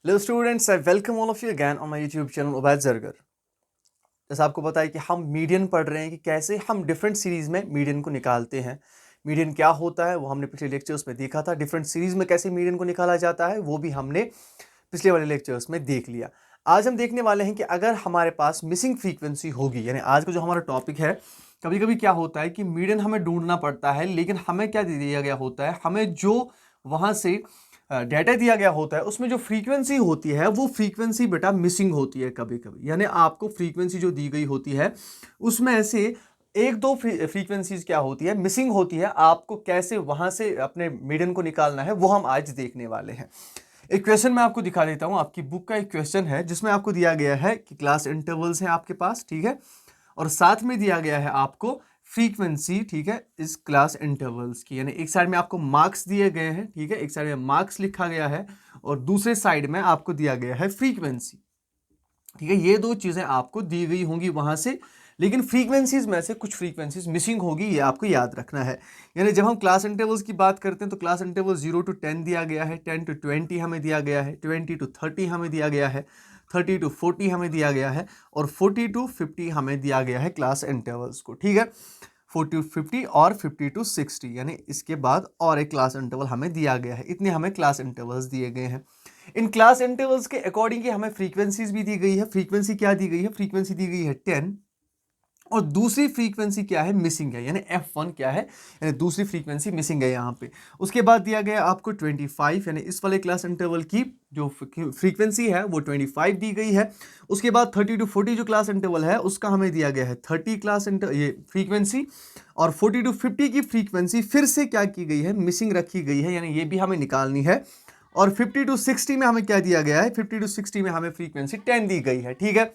Hello students, I welcome all of you again on my YouTube channel Ubaid Zargar. जैसा आपको पता है कि हम मीडियन पढ़ रहे हैं कि कैसे हम डिफरेंट सीरीज में मीडियन को निकालते हैं। मीडियन क्या होता है वो हमने पिछले लेक्चर्स में देखा था। डिफरेंट सीरीज में कैसे मीडियन को निकाला जाता है वो भी हमने पिछले वाले लेक्चर्स में देख लिया। आज हम देखने वाले हैं कि अगर हमारे पास मिसिंग फ्रीक्वेंसी होगी, यानी आज का जो हमारा टॉपिक है, कभी कभी क्या होता है कि मीडियन हमें ढूंढना पड़ता है, लेकिन हमें क्या दे दिया गया होता है, हमें जो वहां से डाटा दिया गया होता है उसमें जो फ्रीक्वेंसी होती है वो फ्रीक्वेंसी बेटा मिसिंग होती है कभी कभी। यानी आपको फ्रीक्वेंसी जो दी गई होती है उसमें से एक दो फ्रीक्वेंसीज क्या होती है, मिसिंग होती है। आपको कैसे वहां से अपने मीडियन को निकालना है वो हम आज देखने वाले हैं। एक क्वेश्चन मैं आपको दिखा देता हूं। आपकी बुक का एक क्वेश्चन है जिसमें आपको दिया गया है कि क्लास इंटरवल्स हैं आपके पास, ठीक है, और साथ में दिया गया है आपको फ्रीक्वेंसी, ठीक है, इस क्लास इंटरवल्स की। यानी एक साइड में आपको मार्क्स दिए गए हैं, ठीक है, एक साइड में मार्क्स लिखा गया है और दूसरे साइड में आपको दिया गया है फ्रीक्वेंसी, ठीक है। ये दो चीजें आपको दी गई होंगी वहां से, लेकिन फ्रीक्वेंसीज में से कुछ फ्रीक्वेंसीज मिसिंग होगी, ये आपको याद रखना है। यानी जब हम क्लास इंटरवल्स की बात करते हैं तो क्लास इंटरवल 0 to 10 दिया गया है, 10 to 20 हमें दिया गया है, 20 to 30 हमें दिया गया है, 30 to 40 हमें दिया गया है और 40 to 50 हमें दिया गया है क्लास इंटरवल्स को, ठीक है। 40 to 50 और 50 to 60, यानी इसके बाद और एक क्लास इंटरवल हमें दिया गया है। इतने हमें क्लास इंटरवल्स दिए गए हैं। इन क्लास इंटरवल्स के अकॉर्डिंग हमें फ्रीक्वेंसीज भी दी गई है। फ्रीक्वेंसी क्या दी गई है? फ्रीक्वेंसी दी गई है 10 और दूसरी फ्रीक्वेंसी क्या है? मिसिंग है, यानी F1 क्या है, यानी दूसरी फ्रीक्वेंसी मिसिंग है यहाँ पे। उसके बाद दिया गया आपको 25, यानी इस वाले क्लास इंटरवल की जो फ्रीक्वेंसी है वो 25 दी गई है। उसके बाद 30 to 40 जो क्लास इंटरवल है उसका हमें दिया गया है 30 क्लास ये फ्रीक्वेंसी, और 40 to 50 की फ्रीक्वेंसी फिर से क्या की गई है? मिसिंग रखी गई है, यानी ये भी हमें निकालनी है। और 50 to 60 में हमें क्या दिया गया है? 50 to 60 में हमें फ्रीक्वेंसी 10 दी गई है, ठीक है।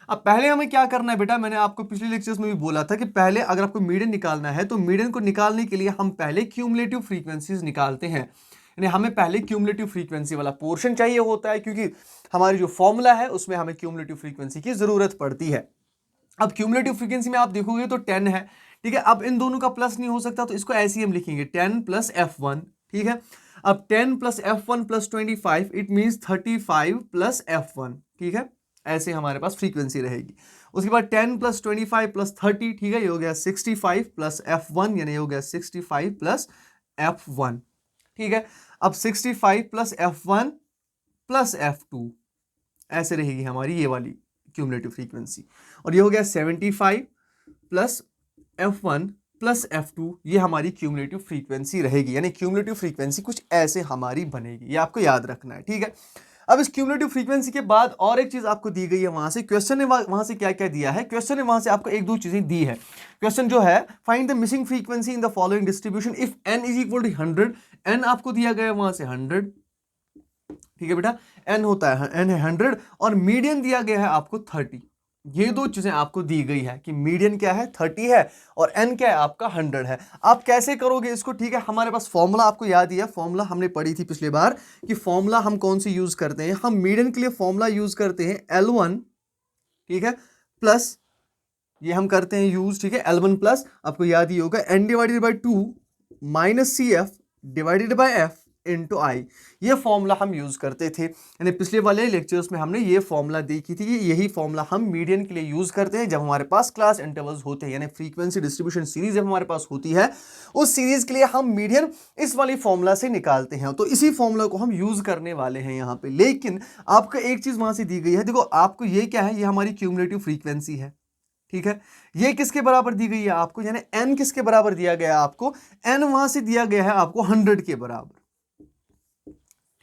अब पहले हमें क्या करना है बेटा, मैंने आपको पिछले लेक्चर्स में भी बोला था कि पहले अगर आपको मीडियन निकालना है तो मीडियन को निकालने के लिए हम पहले क्यूमुलेटिव फ्रीक्वेंसीज निकालते हैं। यानी हमें पहले क्यूमुलेटिव फ्रीक्वेंसी वाला पोर्शन चाहिए होता है, क्योंकि हमारी जो फॉर्मूला है उसमें हमें क्यूमुलेटिव फ्रीक्वेंसी की जरूरत पड़ती है। अब क्यूमुलेटिव फ्रीक्वेंसी में आप देखोगे तो 10 है, ठीक है। अब इन दोनों का प्लस नहीं हो सकता तो इसको ऐसे ही हम लिखेंगे 10 प्लस F1, ठीक है। अब 10 plus F1 plus 25 it means 35 plus F1, ठीक है। ऐसे हमारे पास फ्रीक्वेंसी रहेगी। उसके बाद 10 प्लस 25 प्लस 30, ठीक है, ये हो गया 65 प्लस F1, यानी ये हो गया 65 प्लस F1, ठीक है। अब 65 प्लस F1 प्लस F2, ऐसे रहेगी हमारी ये वाली क्यूमुलेटिव फ्रीक्वेंसी। और ये हो गया 75 प्लस F1 प्लस F2, ये हमारी क्यूमुलेटिव फ्रीक्वेंसी रहेगी। यानी क्यूमुलेटिव फ्रीक्वेंसी कुछ ऐसे हमारी बनेगी, ये आपको याद रखना है, ठीक है। अब इस क्यूमुलेटिव फ्रीक्वेंसी के बाद और एक चीज आपको दी गई है वहां से। क्वेश्चन ने वहां से क्या क्या दिया है? क्वेश्चन ने वहां से आपको एक दो चीजें दी है। क्वेश्चन जो है, find the missing frequency in the following distribution if n is equal to 100। n आपको दिया गया है वहां से 100, ठीक है बेटा, n होता है, n है 100 और मीडियन दिया गया है आपको 30। ये दो चीजें आपको दी गई है कि मीडियन क्या है? 30 है और n क्या है? आपका 100 है। आप कैसे करोगे इसको? ठीक है, हमारे पास फॉर्मूला आपको याद ही है, फॉर्मूला हमने पढ़ी थी पिछली बार कि फॉर्मूला हम कौन सी यूज करते हैं। हम मीडियन के लिए फॉर्मूला यूज करते हैं L1, ठीक है, प्लस ये हम करते हैं यूज, ठीक है, L1 प्लस आपको याद ही होगा n divided by 2 minus CF divided by F into I. ये फॉर्मूला हम यूज करते थे, यानी पिछले वाले लेक्चर्स में हमने ये फॉर्मूला देखी थी। यही फॉर्मूला हम मीडियन के लिए यूज करते हैं जब हमारे पास क्लास इंटरवल्स होते हैं, यानी फ्रीक्वेंसी डिस्ट्रीब्यूशन सीरीज जब हमारे पास होती है उस सीरीज के लिए हम मीडियन इस वाली फॉर्मूला से निकालते हैं। तो इसी फॉर्मूला को हम यूज करने वाले हैं यहाँ पे। लेकिन आपको एक चीज वहां से दी गई है, देखो आपको ये क्या है, ये हमारी क्यूमुलेटिव फ्रीक्वेंसी है, ठीक है। ये किसके बराबर दी गई है आपको, यानी n किसके बराबर दिया गया है आपको? n वहां से दिया गया है आपको 100 के बराबर,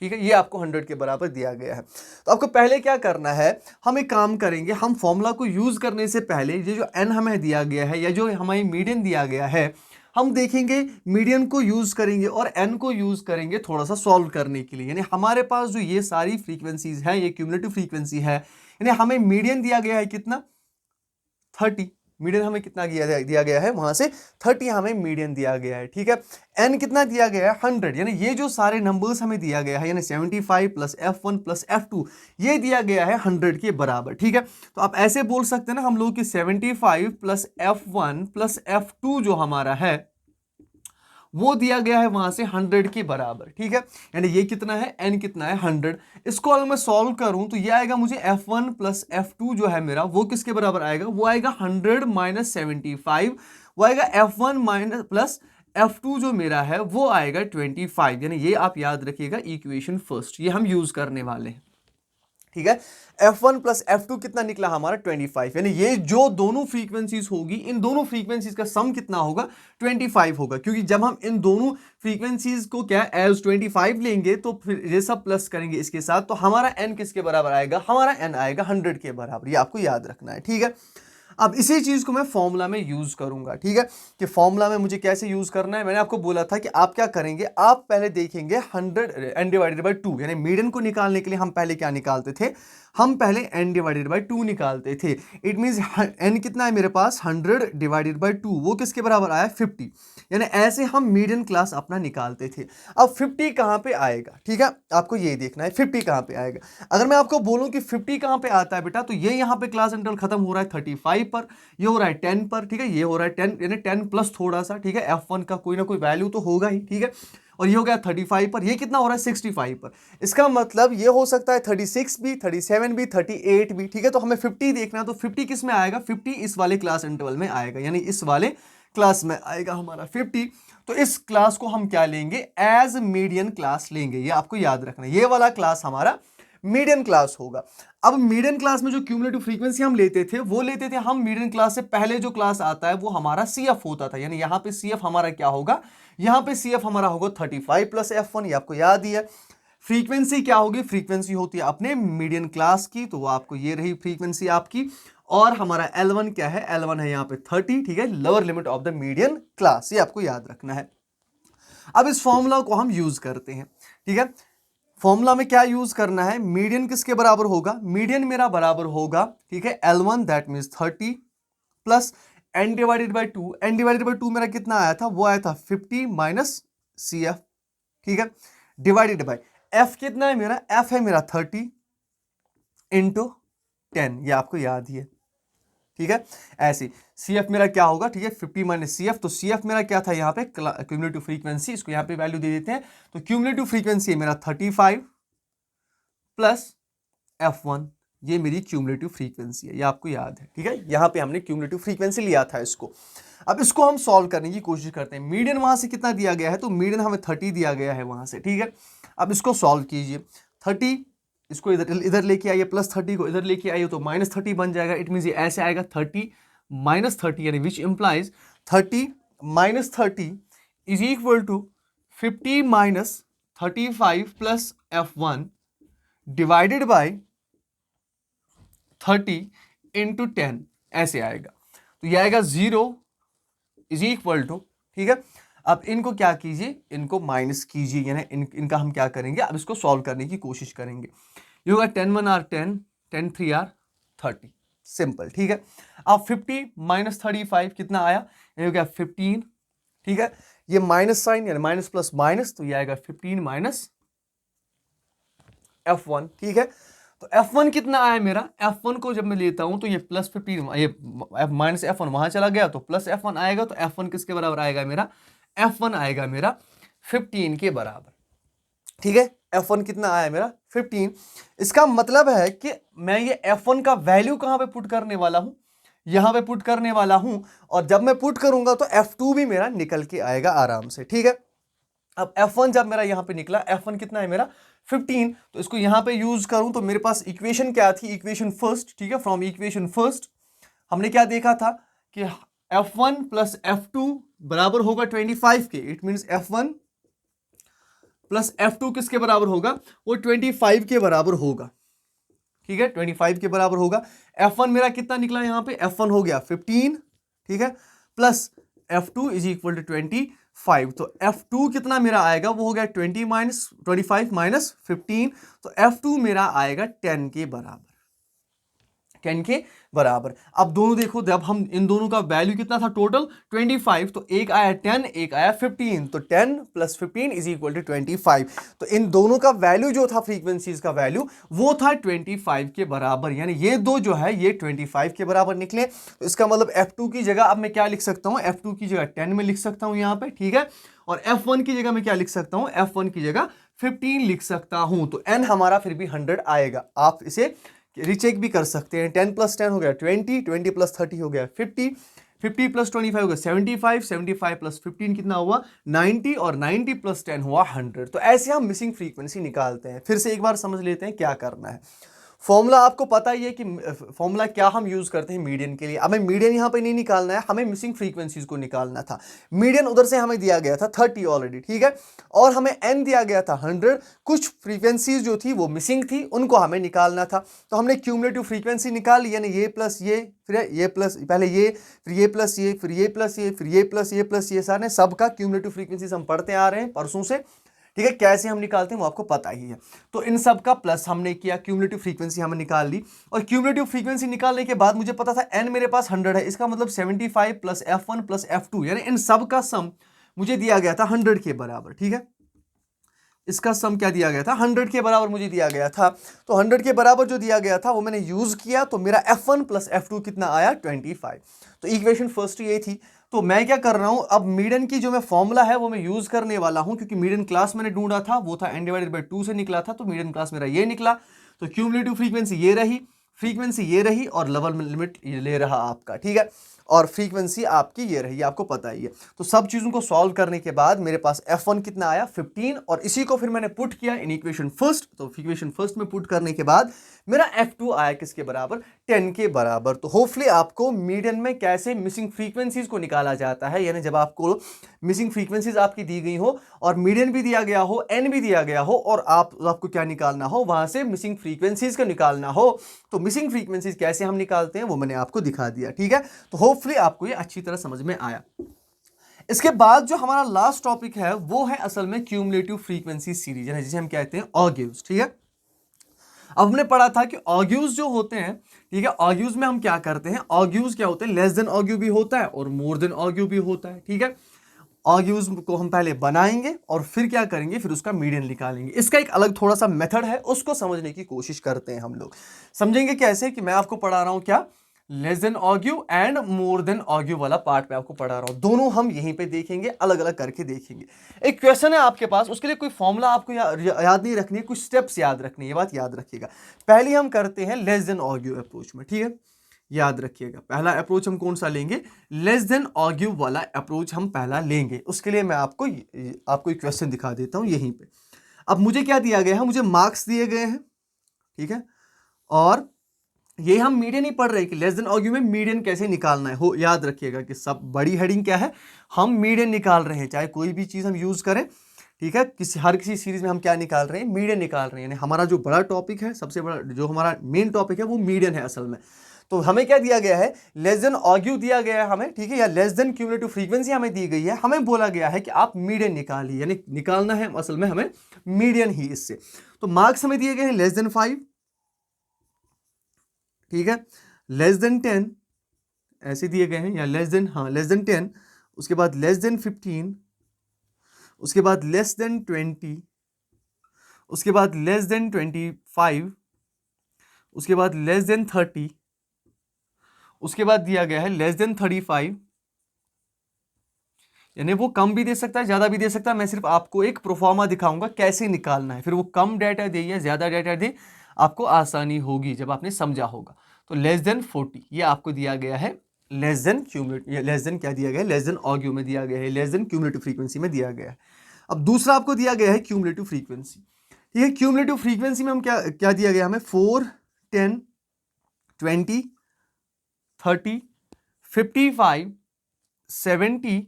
ठीक है, ये आपको 100 के बराबर दिया गया है। तो आपको पहले क्या करना है, हम एक काम करेंगे, हम फॉर्मूला को यूज करने से पहले ये जो n हमें दिया गया है या जो हमारी मीडियन दिया गया है, हम देखेंगे मीडियन को यूज करेंगे और n को यूज करेंगे थोड़ा सा सॉल्व करने के लिए। यानी हमारे पास जो ये सारी फ्रीक्वेंसीज है, ये क्यूमुलेटिव फ्रीक्वेंसी है, यानी हमें मीडियन दिया गया है कितना? 30। मीडियन हमें कितना दिया गया है वहां से? 30 हमें मीडियन दिया गया है, ठीक है। n कितना दिया गया है? 100। यानी ये जो सारे नंबर्स हमें दिया गया है, यानी 75 प्लस F1 प्लस F2, ये दिया गया है 100 के बराबर, ठीक है। तो आप ऐसे बोल सकते हैं ना हम लोग कि 75 प्लस F1 प्लस F2 जो हमारा है वो दिया गया है वहां से 100 के बराबर, ठीक है। यानी ये कितना है, n कितना है 100। इसको अगर मैं सॉल्व करूं तो ये आएगा मुझे f1 प्लस f2 जो है मेरा, वो किसके बराबर आएगा, वो आएगा 100 माइनस 75, वो आएगा f1 माइनस प्लस f2 जो मेरा है वो आएगा 25। यानी ये आप याद रखिएगा इक्वेशन फर्स्ट, ये हम यूज करने वाले हैं, ठीक है। f1 प्लस f2 कितना निकला हमारा 25। यानी ये जो दोनों फ्रीक्वेंसीज होगी, इन दोनों फ्रीक्वेंसीज का सम कितना होगा, 25 होगा। क्योंकि जब हम इन दोनों फ्रीक्वेंसीज को क्या एज 25 लेंगे तो फिर ये सब प्लस करेंगे इसके साथ, तो हमारा n किसके बराबर आएगा, हमारा n आएगा 100 के बराबर। ये आपको याद रखना है, ठीक है। अब इसी चीज को मैं फॉर्मूला में यूज करूंगा, ठीक है, कि फॉर्मूला में मुझे कैसे यूज करना है। मैंने आपको बोला था कि आप क्या करेंगे, आप पहले देखेंगे 100 n डिवाइडेड बाई 2, यानी मीडियन को निकालने के लिए हम पहले क्या निकालते थे, हम पहले n डिवाइडेड बाई 2 निकालते थे। इट मींस n कितना है मेरे पास, 100 डिवाइडेड बाई 2, वो किसके बराबर आया 50। यानी ऐसे हम मीडियन क्लास अपना निकालते थे। अब 50 कहाँ पे आएगा, ठीक है, आपको ये देखना है 50 कहाँ पे आएगा। अगर मैं आपको बोलूं कि 50 कहाँ पे आता है बेटा, तो ये यहाँ पे क्लास इंटरवल खत्म हो रहा है 35 पर, ये हो रहा है 10 पर, ठीक है, ये हो रहा है 10, यानी 10 प्लस थोड़ा सा, ठीक है, f1 का कोई ना कोई वैल्यू तो होगा ही, ठीक है। और ये हो गया 35 पर, ये कितना हो रहा है 65 पर। इसका मतलब ये हो सकता है 36 भी, 37 भी, 38 भी, ठीक है। तो हमें 50 देखना है, तो 50 किस में आएगा, 50 इस वाले क्लास इंटरवल में आएगा, यानी इस वाले क्लास में आएगा हमारा 50। तो इस क्लास को हम क्या लेंगे, एज मीडियन क्लास लेंगे, ये आपको याद रखना है, ये वाला क्लास हमारा मीडियन क्लास होगा। अब मीडियन क्लास में जो क्यूमुलेटिव फ्रीक्वेंसी हम लेते थे, वो लेते थे हम मीडियन क्लास से पहले जो क्लास आता है वो हमारा CF होता था। यानी यहाँ पे CF हमारा क्या होगा, यहाँ पे CF हमारा होगा 35 प्लस f1, ये आपको याद ही है। फ्रीक्वेंसी क्या होगी, फ्रीक्वेंसी होती है अपने मीडियन क्लास की, तो वो आपको ये रही फ्रीक्वेंसी आपकी। और हमारा L1 क्या है, L1 है यहाँ पे 30, ठीक है, lower limit of the median class, ये आपको याद रखना है। अब इस फॉर्मूला को हम यूज करते हैं, ठीक है। फॉर्मूला में क्या यूज करना है, मीडियन किसके बराबर होगा, मीडियन मेरा बराबर होगा, ठीक है, L1 that means 30 plus n divided by 2, n divided by 2 मेरा कितना आया था, वो आया था 50 माइनस CF, ठीक है, डिवाइडेड बाई f कितना है मेरा, f है मेरा 30 इंटू 10, ये आपको याद ही है, ठीक है। ऐसे CF मेरा क्या होगा, ठीक है, 50 माइनस CF, तो CF मेरा क्या था यहाँ पे क्यूमुलेटिव फ्रीक्वेंसी, इसको यहाँ पे वैल्यू दे देते हैं। तो क्यूमुलेटिव फ्रीक्वेंसी है मेरा 35 प्लस f1, ये मेरी क्यूमुलेटिव फ्रीक्वेंसी है, ये आपको याद है, ठीक है। यहाँ पे हमने क्यूमुलेटिव फ्रीक्वेंसी लिया था इसको। अब इसको हम सॉल्व करने की कोशिश करते हैं। मीडियन वहां से कितना दिया गया है, तो मीडियन हमें 30 दिया गया है वहां से, ठीक है। अब इसको सॉल्व कीजिए, 30 इसको इधर इधर लेके आइए, प्लस 30 को इधर लेके आइए तो माइनस 30 बन जाएगा। इट मीन ये ऐसे आएगा 30 माइनस 30, यानी which implies 30 minus 30 is equal to 50 minus 35 plus f1 divided by 30 into 10, ऐसे आएगा। तो ये आएगा 0 इज इक्वल टू, ठीक है। अब इनको क्या कीजिए, इनको माइनस कीजिए, यानी इनका हम क्या करेंगे, अब इसको सॉल्व करने की कोशिश करेंगे। ये होगा 10 1 आर 10, 10 3 आर 30, सिंपल, ठीक है। अब 50 माइनस 35 कितना आया, ये हो गया 15, ठीक है। ये माइनस साइन यानी माइनस प्लस माइनस, तो ये आएगा 15 माइनस f1, ठीक है। तो f1 कितना आया मेरा, f1 को जब मैं लेता हूं तो ये प्लस 15, ये माइनस f1 वहां चला गया तो प्लस f1 आएगा, तो f1 किसके बराबर आएगा मेरा, f1 आएगा मेरा 15 के बराबर, ठीक है। f1 कितना आया मेरा 15। इसका मतलब है कि मैं ये f1 का वैल्यू कहां पे पुट करने वाला हूं, यहां पे पुट करने वाला हूं, और जब मैं पुट करूंगा तो f2 भी मेरा निकल के आएगा आराम से, ठीक है। अब f1 जब मेरा यहां पे निकला, f1 कितना है मेरा 15, तो इसको यहां पे यूज करूं तो मेरे पास इक्वेशन क्या थी, इक्वेशन फर्स्ट, ठीक है। फ्रॉम इक्वेशन फर्स्ट हमने क्या देखा था कि f1 प्लस f2 बराबर होगा 25 के। It means f1 plus f2 किसके बराबर होगा, वो 25 के बराबर होगा, ठीक है, 25 के बराबर होगा। f1 मेरा कितना निकला यहां पे, f1 हो गया 15, ठीक है, plus f2 is equal to 25, तो f2 कितना मेरा आएगा, वो हो गया 25 माइनस 15, तो f2 मेरा आएगा 10 के बराबर, 10 के बराबर। अब दोनों देखो, जब हम इन दोनों का वैल्यू कितना था टोटल 25, तो एक आया 10 एक आया 15, तो 10 + 15 इज इक्वल टू 25। तो इन दोनों का वैल्यू जो था फ्रीक्वेंसीज का वैल्यू वो था 25 के बराबर, यानी ये दो जो है ये 25 के बराबर निकले। तो इसका मतलब F2 की जगह अब मैं क्या लिख सकता हूं, F2 की जगह 10 में लिख सकता हूं यहां पे, ठीक है। और F1 की जगह मैं क्या लिख सकता हूं, F1 की जगह 15 लिख सकता हूं। तो n हमारा फिर भी 100 आएगा। आप इसे रीचेक भी कर सकते हैं। 10 + 10 हो गया 20, 20 + 30 हो गया 50, 50 + 25 हो गया 75, 75 + 15 कितना हुआ 90, और 90 + 10 हुआ 100। तो ऐसे हम मिसिंग फ्रीक्वेंसी निकालते हैं। फिर से एक बार समझ लेते हैं क्या करना है। फॉर्मूला आपको पता ही है कि फॉर्मूला क्या हम यूज करते हैं मीडियन के लिए। हमें मीडियन यहां पे नहीं निकालना है, हमें मिसिंग फ्रीक्वेंसीज को निकालना था। मीडियन उधर से हमें दिया गया था 30 ऑलरेडी, ठीक है, और हमें n दिया गया था 100। कुछ फ्रीक्वेंसीज जो थी वो मिसिंग थी, उनको हमें निकालना था। तो हमने क्यूमुलेटिव फ्रीक्वेंसी निकाली, यानी ये प्लस ये, फिर ये प्लस, पहले ये, फिर ये प्लस ये, फिर ये प्लस ये, फिर ये प्लस ये प्लस ये, सारे सबका क्यूमुलेटिव फ्रीक्वेंसीज हम पढ़ते आ रहे हैं परसों से, ठीक है। कैसे हम निकालते हैं वो आपको पता ही है। तो इन सब का प्लस हमने किया, क्यूमुलेटिव फ्रीक्वेंसी हमने निकाल ली। और क्यूमुलेटिव फ्रीक्वेंसी निकालने के बाद मुझे पता था n मेरे पास 100 है, इसका मतलब 75 + F1 + F2, यानी इन सब का सम मुझे दिया गया था 100 के बराबर, ठीक है। इसका सम क्या दिया गया था, 100 के बराबर मुझे दिया गया था। तो 100 के बराबर जो दिया गया था वो मैंने यूज किया, तो मेरा F1 + F2 कितना आया 25। तो इक्वेशन फर्स्ट ये थी। तो मैं क्या कर रहा हूं, अब मीडियन की जो मैं फॉर्मूला है वो मैं यूज करने वाला हूं, क्योंकि मीडियन क्लास मैंने ढूंढा था वो था n/2 से निकला था। तो मीडियन क्लास मेरा ये निकला। तो क्यूमुलेटिव फ्रीक्वेंसी ये रही, फ्रीक्वेंसी ये रही, और लेवल लिमिट ये ले रहा आपका, ठीक है। और फ्रीक्वेंसी आपकी ये रही, आपको पता ही है। तो सब चीजों को सॉल्व करने के बाद मेरे पास F1 कितना आया 15, और इसी को फिर मैंने पुट किया इन इक्वेशन फर्स्ट। तो इक्वेशन फर्स्ट में पुट करने के बाद मेरा F2 आया किसके बराबर, 10 के बराबर। तो होपफुली आपको मीडियन में कैसे मिसिंग फ्रीक्वेंसीज को निकाला जाता है, यानी जब आपको मिसिंग फ्रीक्वेंसीज आपकी दी गई हो और मीडियन भी दिया गया हो, n भी दिया गया हो, और आपको क्या निकालना हो, वहां से मिसिंग फ्रीक्वेंसीज को निकालना हो। तो मिसिंग फ्रीक्वेंसीज कैसे हम निकालते हैं वो मैंने आपको दिखा दिया, ठीक है। तो होपफुली आपको ये अच्छी तरह समझ में आया। इसके बाद जो हमारा लास्ट टॉपिक है वो है असल में क्यूमुलेटिव फ्रीक्वेंसी सीरीज, यानी जिसे हम कहते हैं ऑग्यूज, ठीक है। अब हमने पढ़ा था कि ऑग्यूज जो होते हैं, ठीक है, ऑग्यूज में हम क्या करते हैं, ऑग्यूज क्या होते हैं, लेस देन ऑग्यू भी होता है और मोर देन ऑग्यू भी होता है, ठीक है। ऑग्यूज को हम पहले बनाएंगे और फिर क्या करेंगे, फिर उसका मीडियन निकालेंगे। इसका एक अलग थोड़ा सा मेथड है, उसको समझने की कोशिश करते हैं हम लोग। समझेंगे कैसे, कि मैं आपको पढ़ा रहा हूं क्या, less than ogive and more than ogive वाला पार्ट मैं आपको पढ़ा रहा हूं। दोनों हम यहीं पे देखेंगे, अलग अलग करके देखेंगे। एक क्वेश्चन है आपके पास, उसके लिए कोई फॉर्मूला आपको याद नहीं रखनी है, कुछ स्टेप्स याद रखनी है, ये बात याद रखिएगा। पहले हम करते हैं लेस देन ऑग्यू अप्रोच में, ठीक है, याद रखिएगा। पहला अप्रोच हम कौन सा लेंगे, लेस देन ऑग्यू वाला अप्रोच हम पहला लेंगे। उसके लिए मैं आपको एक क्वेश्चन दिखा देता हूं यहीं पे। अब मुझे क्या दिया गया है, मुझे मार्क्स दिए गए हैं, ठीक है, और ये हम मीडियन ही पढ़ रहे हैं कि लेस देन ऑग्यू में मीडियन कैसे निकालना है। हो याद रखिएगा कि सब बड़ी हेडिंग क्या है, हम मीडियन निकाल रहे हैं, चाहे कोई भी चीज हम यूज करें, ठीक है। हर किसी सीरीज में हम क्या निकाल रहे हैं, मीडियन निकाल रहे हैं। यानी हमारा जो बड़ा टॉपिक है, सबसे बड़ा जो हमारा मेन टॉपिक है वो मीडियन है असल में। तो हमें क्या दिया गया है, लेस देन ऑग्यू दिया गया है हमें, ठीक है, या लेस देन क्यूमुलेटिव फ्रीक्वेंसी हमें दी गई है। हमें बोला गया है कि आप मीडियन निकालिए, यानी निकालना है असल में हमें मीडियन ही इससे। तो मार्क्स हमें दिए गए हैं लेस देन 5, ठीक है, लेस देन 10 ऐसे दिए गए हैं, या लेस देन 10, उसके बाद लेस देन 15, उसके बाद लेस देन 20, उसके बाद लेस देन 25, उसके बाद लेस देन 30, उसके बाद दिया गया है लेस देन 35। यानी वो कम भी दे सकता है, ज्यादा भी दे सकता है। मैं सिर्फ आपको एक प्रोफार्मा दिखाऊंगा कैसे निकालना है, फिर वो कम डाटा दे या ज्यादा डाटा दे, आपको आसानी होगी जब आपने समझा होगा। तो लेस देन 40 ये आपको दिया गया है, less than cumulative, less than क्या दिया गया है, लेस देन ऑग्यू में दिया गया है, लेस देन क्यूमुलेटिव फ्रीक्वेंसी में दिया गया है। अब दूसरा आपको दिया गया है क्यूमुलेटिव फ्रीक्वेंसी, ठीक है। क्यूमुलेटिव फ्रीक्वेंसी में हम क्या दिया गया हमें, 4, 10, 20, 30, 55, 70,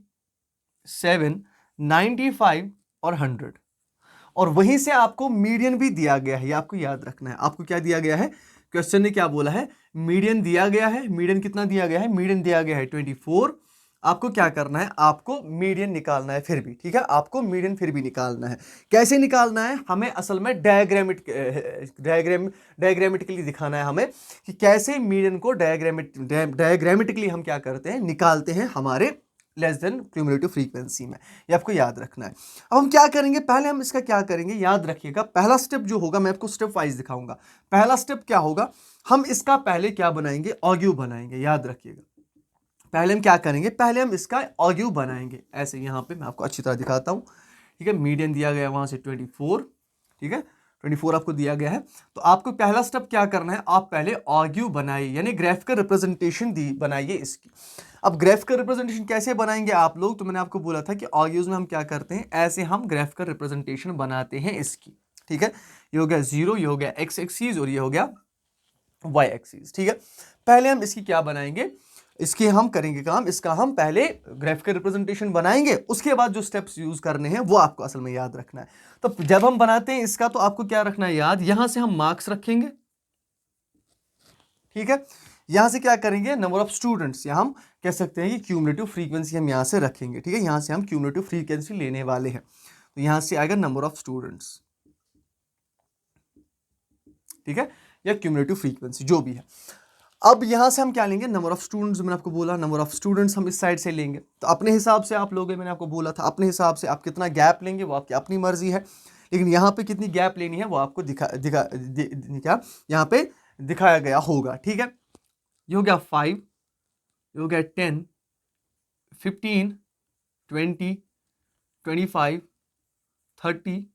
7, 95 और 100। और वहीं से आपको मीडियन भी दिया गया है, ये आपको याद रखना है। आपको क्या दिया गया है, क्वेश्चन ने क्या बोला है, मीडियन दिया गया है। मीडियन कितना दिया गया है, मीडियन दिया गया है 24, आपको क्या करना है, आपको मीडियन निकालना है फिर भी, ठीक है, आपको मीडियन फिर भी निकालना है। कैसे निकालना है, हमें असल में डायग्रामेटिकली दिखाना है हमें कि कैसे मीडियन को डायग्रामेटिकली हम क्या करते हैं, निकालते हैं हमारे लेस देन क्यूमुलेटिव फ्रीक्वेंसी में। ये आपको याद रखना है। अब हम क्या करेंगे, पहले हम इसका क्या करेंगे, याद रखिएगा, पहला स्टेप जो होगा मैं आपको स्टेप वाइज दिखाऊंगा। पहला स्टेप क्या होगा, हम इसका पहले क्या बनाएंगे, ऑग्यू बनाएंगे। याद रखिएगा, पहले हम क्या करेंगे, पहले हम इसका ऑग्यू बनाएंगे। ऐसे यहाँ पे मैं आपको अच्छी तरह दिखाता हूँ, ठीक है। मीडियन दिया गया वहां से 24, ठीक है, 24 आपको दिया गया है। तो आपको पहला स्टेप क्या करना है, आप पहले ऑग्यू बनाइए, यानी ग्राफिकल रिप्रेजेंटेशन बनाइए इसकी। अब ग्राफिकल रिप्रेजेंटेशन कैसे बनाएंगे आप लोग, तो मैंने आपको बोला था कि ऑग्यूज में हम क्या करते हैं, ऐसे हम ग्राफिकल रिप्रेजेंटेशन बनाते हैं इसकी, ठीक है। ये हो गया 0, ये हो गया x एक्सिस और ये हो गया y एक्सिस, ठीक है। पहले हम इसकी क्या बनाएंगे, इसके हम करेंगे काम, इसका हम पहले ग्राफिकल रिप्रेजेंटेशन बनाएंगे, उसके बाद जो स्टेप्स यूज करने हैं वो आपको असल में याद रखना है। तो जब हम बनाते हैं इसका, तो आपको क्या रखना है याद, यहां से हम मार्क्स रखेंगे, ठीक है। यहां से क्या करेंगे, नंबर ऑफ स्टूडेंट्स, यहां हम कह सकते हैं कि क्यूमुलेटिव फ्रीक्वेंसी हम यहां से रखेंगे, ठीक है। यहां से हम क्यूमुलेटिव फ्रीक्वेंसी लेने वाले हैं, तो यहां से आएगा नंबर ऑफ स्टूडेंट्स, ठीक है, या क्यूमुलेटिव फ्रीक्वेंसी जो भी है। अब यहां से हम क्या लेंगे, नंबर ऑफ स्टूडेंट्स, मैंने आपको बोला नंबर ऑफ स्टूडेंट्स हम इस साइड से लेंगे। तो अपने हिसाब से आप लोगे, मैंने आपको बोला था अपने हिसाब से आप कितना गैप लेंगे वो आपकी अपनी मर्जी है, लेकिन यहाँ पे कितनी गैप लेनी है वो आपको क्या यहाँ पे दिखाया गया होगा, ठीक है। ये हो गया 5, ये हो गया 10, 15, 20, 25, 30,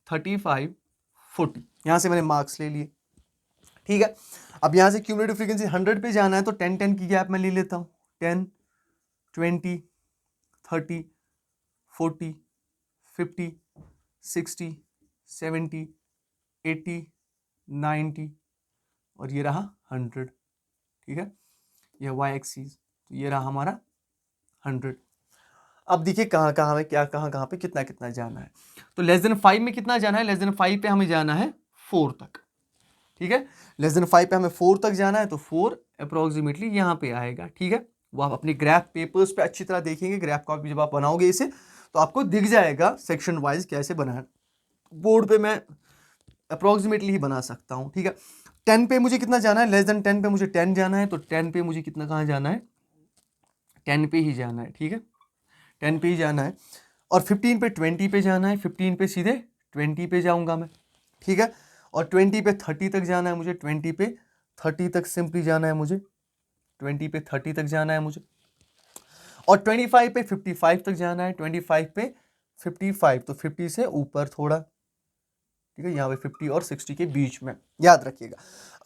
35, 40, यहां से मैंने मार्क्स ले लिए, ठीक है। अब यहां से क्यूमुलेटिव फ्रीक्वेंसी 100 पे जाना है, तो 10 की गैप मैं ले लेता हूं, 10, 20, 30, 40, 50, 60, 70, 80, 90 और ये रहा 100, ठीक है। ये y एक्सिस, तो ये रहा हमारा 100। अब देखिए कहाँ कहाँ में क्या, कहाँ पे कितना कितना जाना है। तो लेस देन 5 में कितना जाना है, लेस देन 5 पे हमें जाना है 4 तक, ठीक है। लेस देन 5 पे हमें 4 तक जाना है, तो 4 अप्रोक्सीमेटली यहाँ पे आएगा, ठीक है। वो आप अपने ग्राफ पेपर्स पे अच्छी तरह देखेंगे, ग्राफ कॉपी जब आप बनाओगे इसे तो आपको दिख जाएगा सेक्शन वाइज कैसे बनाना। बोर्ड पे मैं अप्रोक्सीमेटली ही बना सकता हूँ, ठीक है। 10 पे मुझे कितना जाना है, लेस देन 10 पे मुझे 10 जाना है, तो 10 पे मुझे कितना कहाँ जाना है, 10 पे ही जाना है, ठीक है, 10 पे ही जाना है। और 15 पे 20 पे जाना है, 15 पे सीधे 20 पे जाऊंगा मैं, ठीक है। और 20 पे 30 तक जाना है मुझे, 20 पे 30 तक सिंपली जाना है मुझे, 20 पे 30 तक जाना है मुझे। और 25 पे 55 तक जाना है, 25 पे 55, तो 50 से ऊपर थोड़ा, ठीक है, यहाँ पे 50 और 60 के बीच में, याद रखिएगा।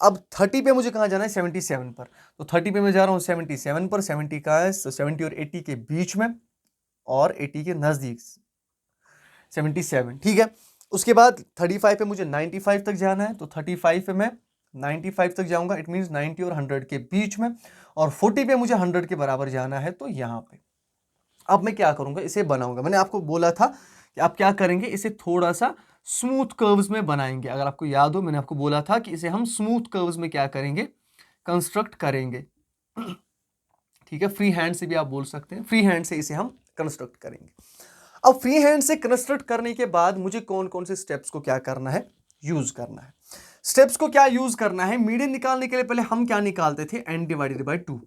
अब 30 पे मुझे कहाँ जाना है, 77 पर, तो 30 पे मैं जा रहा हूँ 77 पर, 70 का है, तो 70 और 80 के बीच में और 80 के नजदीक 77, ठीक है। उसके बाद 35 पे मुझे 95 तक जाना है, तो 35 पे मैं 95 तक जाऊंगा, इट मींस 90 और 100 के बीच में। और 40 पे मुझे 100 के बराबर जाना है, तो यहाँ पे अब मैं क्या करूंगा, इसे बनाऊंगा। मैंने आपको बोला था कि आप क्या करेंगे, इसे थोड़ा सा स्मूथ कर्व्स में बनाएंगे। अगर आपको याद हो, मैंने आपको बोला था कि इसे हम स्मूथ कर्व्स में क्या करेंगे, कंस्ट्रक्ट करेंगे, ठीक है। फ्री हैंड से भी आप बोल सकते हैं, फ्री हैंड से इसे हम कंस्ट्रक्ट करेंगे। अब फ्री हैंड से कंस्ट्रक्ट करने के बाद मुझे कौन कौन से स्टेप्स को क्या करना है, यूज करना है। स्टेप्स को क्या यूज करना है, मीडियन निकालने के लिए पहले हम क्या निकालते थे, n divided by 2,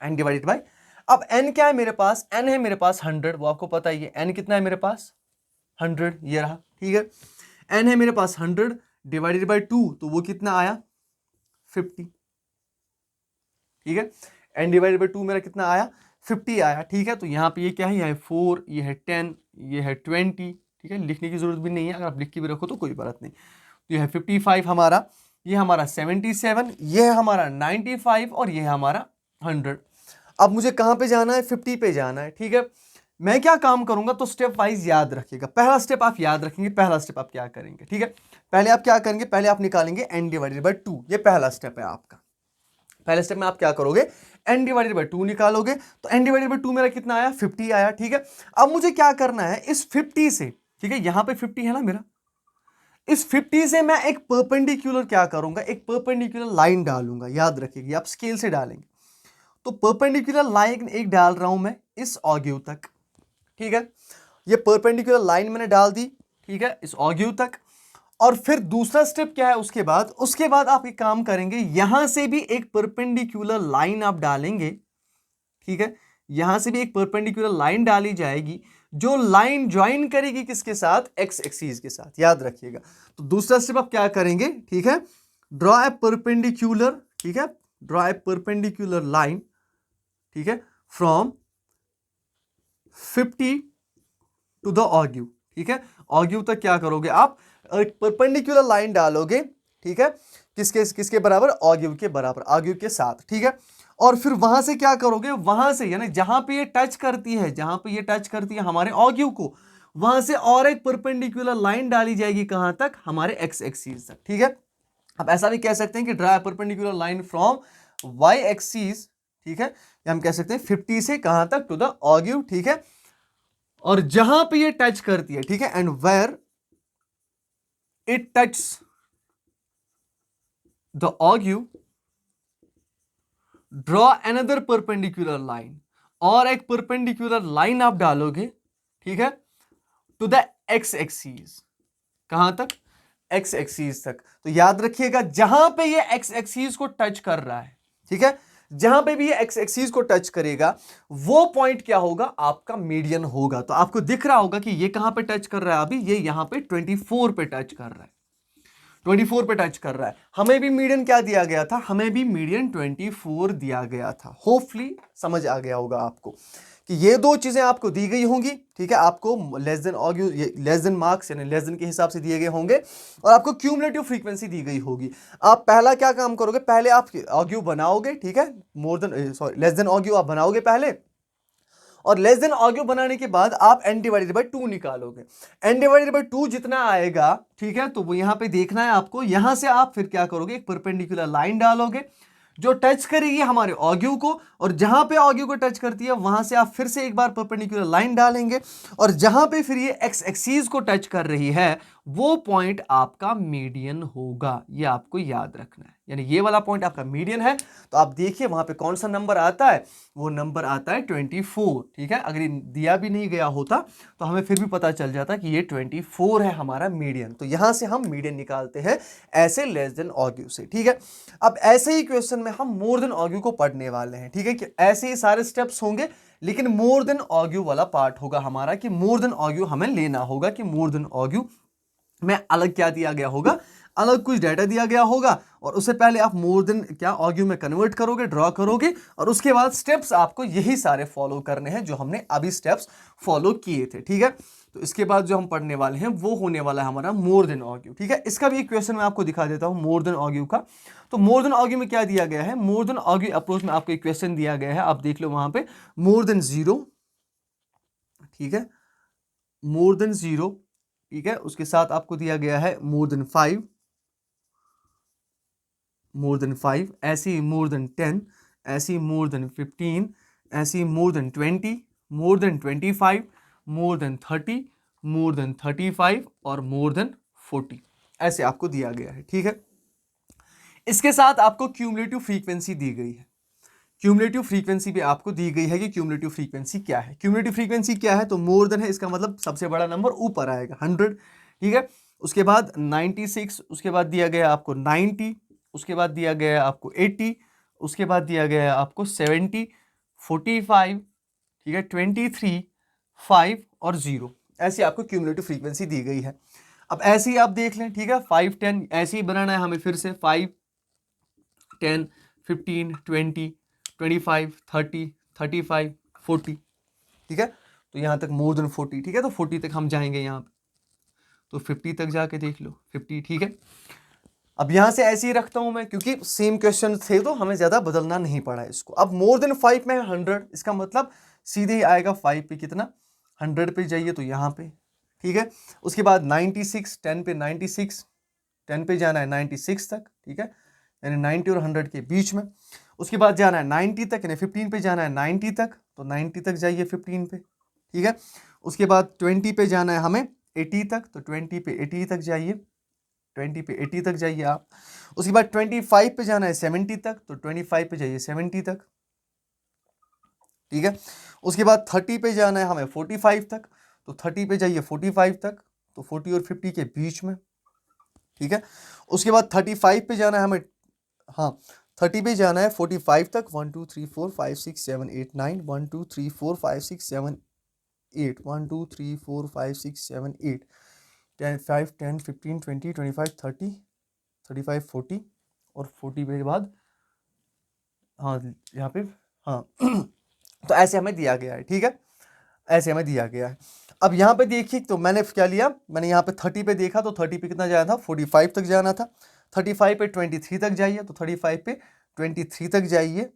n divided by, अब n क्या है मेरे पास, n है मेरे पास 100, वो आपको पता ही है, n कितना है मेरे पास 100, ये रहा, ठीक है। n है मेरे पास 100 डिवाइडेड बाई 2, तो वो कितना आया 50, ठीक है। n डिवाइडेड बाई 2 मेरा कितना आया 50 आया, ठीक है। तो यहाँ पे ये क्या है, यह है 4, ये है 10, ये है 20, ठीक है। लिखने की जरूरत भी नहीं है, अगर आप लिख के भी रखो तो कोई बात नहीं। तो ये है 55 हमारा, ये हमारा 77, ये है हमारा 95 और ये है हमारा 100। अब मुझे कहाँ पे जाना है, 50 पे जाना है, ठीक है। मैं क्या काम करूंगा, तो स्टेप वाइज याद रखिएगा। पहला स्टेप आप याद रखेंगे, पहला स्टेप आप क्या करेंगे, ठीक है। पहले आप क्या करेंगे, पहले आप निकालेंगे n डिवाइडेड बाई 2, ये पहला स्टेप है आपका। पहले स्टेप में आप क्या करोगे, n डिवाइडेड बाई 2 निकालोगे, तो n डिवाइडेड बाई 2 मेरा कितना आया 50 आया, ठीक है। अब मुझे क्या करना है, इस 50 से, ठीक है, यहां पे 50 है ना मेरा, इस 50 से मैं एक परपेंडिकुलर क्या करूंगा, एक परपेंडिकुलर लाइन डालूंगा, याद रखिएगा, आप स्केल से डालेंगे। तो परपेंडिकुलर लाइन एक डाल रहा हूं मैं इस ऑग्यू तक, ठीक है। ये परपेंडिकुलर लाइन मैंने डाल दी, ठीक है, इस ऑग्यू तक। और फिर दूसरा स्टेप क्या है उसके बाद आप एक काम करेंगे, यहां से भी एक परपेंडिकुलर लाइन आप डालेंगे, ठीक है। यहां से भी एक परपेंडिकुलर लाइन डाली जाएगी जो लाइन ज्वाइन करेगी किसके साथ, एक्स एक्सिस के साथ, याद रखिएगा। तो दूसरा स्टेप आप क्या करेंगे, ठीक है, ड्रॉ ए परपेंडिकुलर, ठीक है, ड्रॉ ए परपेंडिकुलर लाइन, ठीक है, फ्रॉम 50 टू द ऑग्यू, ठीक है। ऑग्यू तक क्या करोगे आप, एक परपेंडिकुलर लाइन डालोगे, ठीक है, किसके किसके बराबर, ऑग्यू के बराबर, ऑग्यू के साथ, ठीक है। और फिर वहां से क्या करोगे, वहां से यानी जहां पे ये टच करती है, जहां पे ये टच करती है हमारे ऑग्यू को, वहां से और एक परपेंडिकुलर लाइन डाली जाएगी कहां तक, हमारे एक्स एक्सिस तक, ठीक है। अब ऐसा भी कह सकते हैं कि draw perpendicular line from Y axis, ठीक है, या हम कह सकते हैं 50 से कहां तक, टू द ऑग्यू, ठीक है। और जहां पे ये टच करती है, ठीक है, and where it touch the ogive draw another perpendicular line, और एक परपेंडिकुलर लाइन आप डालोगे, ठीक है, टू द एक्स एक्सिस, कहां तक, एक्स एक्सिस तक। तो याद रखिएगा जहां पे ये एक्स एक्सिस को टच कर रहा है, ठीक है, जहां पे भी ये एक्स एक्सिस को टच करेगा वो पॉइंट क्या होगा, आपका मीडियन होगा। तो आपको दिख रहा होगा कि ये कहां पे टच कर रहा है, अभी ये यहां पे 24 पे टच कर रहा है, 24 पे टच कर रहा है। हमें भी मीडियन क्या दिया गया था, हमें भी मीडियन 24 दिया गया था। होपफुली समझ आ गया होगा आपको कि ये दो चीजें आपको दी गई होंगी, ठीक है, आपको less than ogive, less than marks यानी लेस देन के हिसाब से दिए गए होंगे, और आपको क्यूमुलेटिव फ्रीक्वेंसी दी गई होगी। आप पहला क्या काम करोगे, पहले आप ऑग्यू बनाओगे, ठीक है, more than sorry less than ogive आप बनाओगे पहले, और लेस देन ऑग्यू बनाने के बाद आप n डिवाइडेड बाई 2 निकालोगे। n डिवाइडेड बाई 2 जितना आएगा, ठीक है, तो वो यहां पे देखना है आपको। यहां से आप फिर क्या करोगे, एक परपेंडिकुलर लाइन डालोगे जो टच करेगी हमारे ऑग्यू को, और जहां पे ऑग्यू को टच करती है वहां से आप फिर से एक बार परपेंडिकुलर लाइन डालेंगे, और जहां पे फिर ये एक्स एक्सिस को टच कर रही है वो पॉइंट आपका मीडियन होगा। ये आपको याद रखना है, यानी ये वाला पॉइंट आपका मीडियन है। तो आप देखिए वहां पे कौन सा नंबर आता है, वो नंबर आता है 24, ठीक है। अगर दिया भी नहीं गया होता तो हमें फिर भी पता चल जाता कि ये 24 है हमारा मीडियन। तो यहां से हम मीडियन निकालते हैं ऐसे लेस देन ऑग्यू से, ठीक है। अब ऐसे ही क्वेश्चन में हम मोर देन ऑग्यू को पढ़ने वाले हैं, ठीक है, कि ऐसे ही सारे स्टेप्स होंगे, लेकिन मोर देन ऑग्यू वाला पार्ट होगा हमारा, कि मोर देन ऑग्यू हमें लेना होगा, कि मोर देन ऑग्यू में अलग क्या दिया गया होगा, अलग कुछ डाटा दिया गया होगा, और उससे पहले आप मोर देन क्या ऑग्यू में कन्वर्ट करोगे, ड्रॉ करोगे, और उसके बाद स्टेप्स आपको यही सारे फॉलो करने हैं जो हमने अभी स्टेप्स फॉलो किए थे, ठीक है। तो इसके बाद जो हम पढ़ने वाले हैं वो होने वाला है हमारा मोर देन ऑग्यू, ठीक है। इसका भी एक क्वेश्चन मैं आपको दिखा देता हूं मोर देन ऑग्यू का। तो मोर देन ऑग्यू में क्या दिया गया है, मोर देन ऑग्यू अप्रोच में आपको एक क्वेश्चन दिया गया है, आप देख लो वहां पे, मोर देन 0, ठीक है, मोर देन 0, ठीक है, उसके साथ आपको दिया गया है मोर देन 5, मोर देन 5, ऐसे ही मोर देन 10, ऐसे ही मोर देन 15, ऐसे ही more than 20, more than 25, more than 30, more than 35 और मोर देन 40, ऐसे आपको दिया गया है, ठीक है। इसके साथ आपको क्यूमुलेटिव फ्रीक्वेंसी दी गई है। क्यूमुलेटिव फ्रीक्वेंसी भी आपको दी गई है कि क्यूमुलेटिव फ्रीक्वेंसी क्या है। क्यूमुलेटिव फ्रीक्वेंसी क्या है, तो मोर देन है, इसका मतलब सबसे बड़ा नंबर ऊपर आएगा 100, ठीक है। उसके बाद 96, उसके बाद दिया गया आपको 90, उसके बाद दिया गया आपको 80, उसके बाद दिया गया आपको 70, 45, ठीक है, 23, 5 और 0, ऐसी आपको क्यूमुलेटिव फ्रीक्वेंसी दी गई है। अब ऐसे ही आप देख लें, ठीक है, 5, 10 ऐसे ही बनाना है हमें, फिर से 5, 10, 15, 20, 25, 30, 35, 40, ठीक है। तो यहाँ तक मोर देन 40, ठीक है, तो 40 तक हम जाएंगे यहाँ पे, तो 50 तक जाके देख लो 50, ठीक है। अब यहाँ से ऐसे ही रखता हूँ मैं, क्योंकि सेम क्वेश्चन थे तो हमें ज़्यादा बदलना नहीं पड़ा इसको। अब मोर देन 5 में 100, इसका मतलब सीधे ही आएगा 5 पे कितना, 100 पे जाइए तो यहाँ पे, ठीक है। उसके बाद 96, 10 पे 96, 10 पे जाना है 96 तक, ठीक है, यानी 90 और 100 के बीच में। उसके बाद जाना है 90 तक, यानी 15 पे जाना है 90 तक, तो 90 तक जाइए 15 पे, ठीक है। उसके बाद 20 पे जाना है हमें 80 तक, तो 20 पे 80 तक जाइए, 20 पे 80 तक जाइए आप। उसके बाद 25 पे जाना है 70 तक, तो 25 पे जाइए 70 तक, ठीक है। उसके बाद 30 पे जाना है हमें 45 तक, तो 30 पे जाइए 45 तक, तो 40 और 50 के बीच में, ठीक है। उसके बाद 35 पे जाना है हमें, हाँ 30 पे जाना है 45 तक, 1 2 3 4 5 6 7 8 9, 1 2 3 4 5 6 7 8, 1 2 3 4 5 6 7 8, 10 5 10 15 20 25 30 35 40, और 40 के बाद हाँ यहाँ पे, हाँ तो ऐसे हमें दिया गया है, ठीक है, ऐसे हमें दिया गया है। अब यहाँ पे देखिए, तो मैंने क्या लिया, मैंने यहाँ पे 30 पे देखा, तो 30 पे कितना जाना था, 45 तक जाना था। 35 पे 23 तक जाइए, तो 35 पे 23 तक जाइए,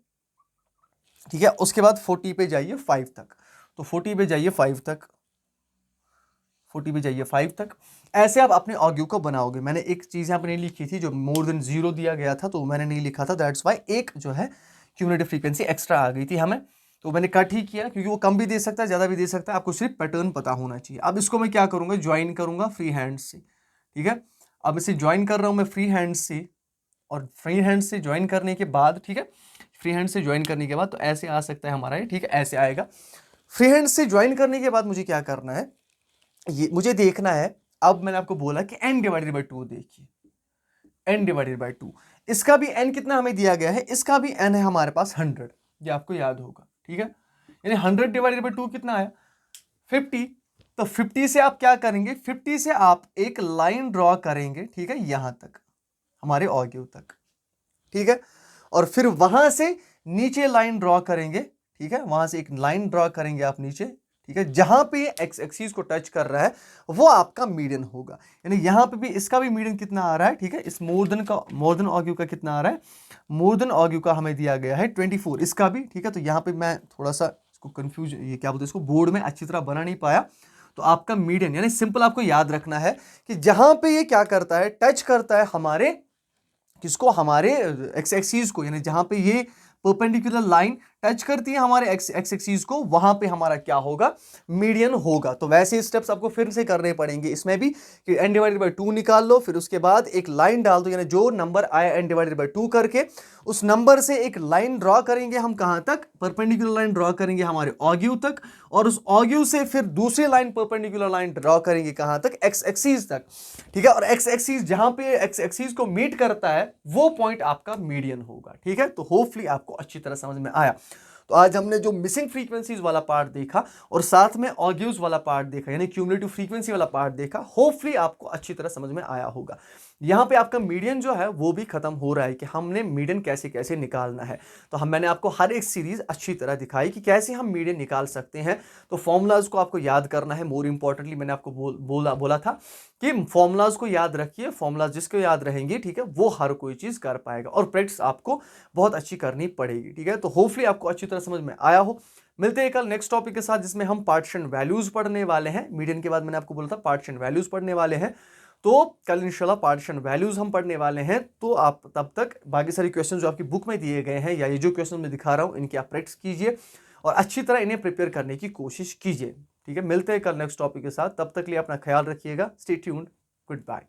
ठीक है। उसके बाद 40 पे जाइए 5 तक, तो 40 पे जाइए 5 तक, 40 पे जाइए 5 तक। ऐसे आप अपने ऑग्यू को बनाओगे। मैंने एक चीज़ यहाँ पे नहीं लिखी थी, जो मोर देन 0 दिया गया था, तो मैंने नहीं लिखा था, दैट्स वाई एक जो है क्यूमुलेटिव फ्रीक्वेंसी एक्स्ट्रा आ गई थी हमें, तो मैंने कट ही किया, क्योंकि वो कम भी दे सकता है, ज़्यादा भी दे सकता है, आपको सिर्फ पैटर्न पता होना चाहिए। अब इसको मैं क्या करूँगा, ज्वाइन करूँगा फ्री हैंड से, ठीक है। अब इसे ज्वाइन कर रहा हूँ मैं फ्री हैंड से, और फ्री हैंड से ज्वाइन करने के बाद, ठीक है, फ्री हैंड से ज्वाइन करने के बाद तो ऐसे आ सकता है हमारा ये, ठीक है, ऐसे आएगा। फ्री हैंड से ज्वाइन करने के बाद मुझे क्या करना है, ये मुझे देखना है। अब मैंने आपको बोला कि n डिवाइडेड बाई 2 देखिए, n डिवाइडेड बाई 2, इसका भी n कितना हमें दिया गया है, इसका भी n है हमारे पास 100, ये आपको याद होगा, ठीक है। यानी 100 डिवाइडेड बाई 2 कितना आया, 50। तो 50 से आप क्या करेंगे, 50 से आप एक लाइन ड्रॉ करेंगे, ठीक है, यहां तक, हमारे ऑग्यू तक, ठीक है। और फिर वहां से नीचे लाइन ड्रॉ करेंगे, ठीक है, वहां से एक लाइन ड्रॉ करेंगे आप नीचे, ठीक है, जहां पे ये एक्स एक्सिस को टच कर रहा है वो आपका मीडियन होगा। यानी यहां पे भी इसका भी मीडियन कितना आ रहा है, ठीक है, इस मोर देन ऑग्यू का कितना आ रहा है, मोर देन ऑग्यू का हमें दिया गया है 24, इसका भी, ठीक है। तो यहां पे मैं थोड़ा सा इसको कंफ्यूज, ये क्या बोलते हैं इसको, बोर्ड में अच्छी तरह बना नहीं पाया। तो आपका मीडियन, यानी सिंपल आपको याद रखना है कि जहां पे ये क्या करता है, टच करता है हमारे किसको, हमारे एक्स एक्सिस को, यानी जहां पे ये परपेंडिकुलर लाइन टच करती है हमारे एक्स एक्सिस को, वहां पे हमारा क्या होगा, मीडियन होगा। तो वैसे स्टेप्स आपको फिर से करने पड़ेंगे इसमें भी, कि n डिवाइडेड बाई 2 निकाल लो, फिर उसके बाद एक लाइन डाल दो, यानी जो नंबर आया n डिवाइडेड बाई 2 करके, उस नंबर से एक लाइन ड्रॉ करेंगे हम कहां तक, परपेंडिकुलर लाइन ड्रॉ करेंगे हमारे ऑग्यू तक, और उस ऑग्यू से फिर दूसरी लाइन परपेंडिकुलर लाइन ड्रॉ करेंगे कहां तक, एक्स एक्सिस तक, ठीक है। और एक्स एक्सिस जहां पे एक्स एक्सिस को मीट करता है वो पॉइंट आपका मीडियन होगा, ठीक है। तो होपफुली आपको अच्छी तरह समझ में आया। तो आज हमने जो मिसिंग फ्रीक्वेंसीज वाला पार्ट देखा और साथ में ऑग्यूज वाला पार्ट देखा, यानी क्यूमुलेटिव फ्रीक्वेंसी वाला पार्ट देखा, होपफुली आपको अच्छी तरह समझ में आया होगा। यहाँ पे आपका मीडियन जो है वो भी खत्म हो रहा है, कि हमने मीडियन कैसे कैसे निकालना है। तो मैंने आपको हर एक सीरीज अच्छी तरह दिखाई कि कैसे हम मीडियन निकाल सकते हैं। तो फॉर्मूलाज को आपको याद करना है, मोर इंपॉर्टेंटली मैंने आपको बोला था कि फॉर्मूलाज को याद रखिए, फॉर्मूलाज जिसको याद रहेंगे, ठीक है, वो हर कोई चीज कर पाएगा, और प्रैक्टिस आपको बहुत अच्छी करनी पड़ेगी, ठीक है। तो होपफुली आपको अच्छी तरह समझ में आया हो। मिलते हैं कल नेक्स्ट टॉपिक के साथ, जिसमें हम पार्टीशन वैल्यूज पढ़ने वाले हैं। मीडियन के बाद मैंने आपको बोला था पार्टीशन वैल्यूज पढ़ने वाले हैं, तो कल इंशाल्लाह पार्टीशन वैल्यूज हम पढ़ने वाले हैं। तो आप तब तक बाकी सारे क्वेश्चन जो आपकी बुक में दिए गए हैं, या ये जो क्वेश्चन मैं दिखा रहा हूं, इनकी आप प्रैक्टिस कीजिए और अच्छी तरह इन्हें प्रिपेयर करने की कोशिश कीजिए, ठीक है। मिलते हैं कल नेक्स्ट टॉपिक के साथ, तब तक लिए अपना ख्याल रखिएगा। Stay tuned, good bye.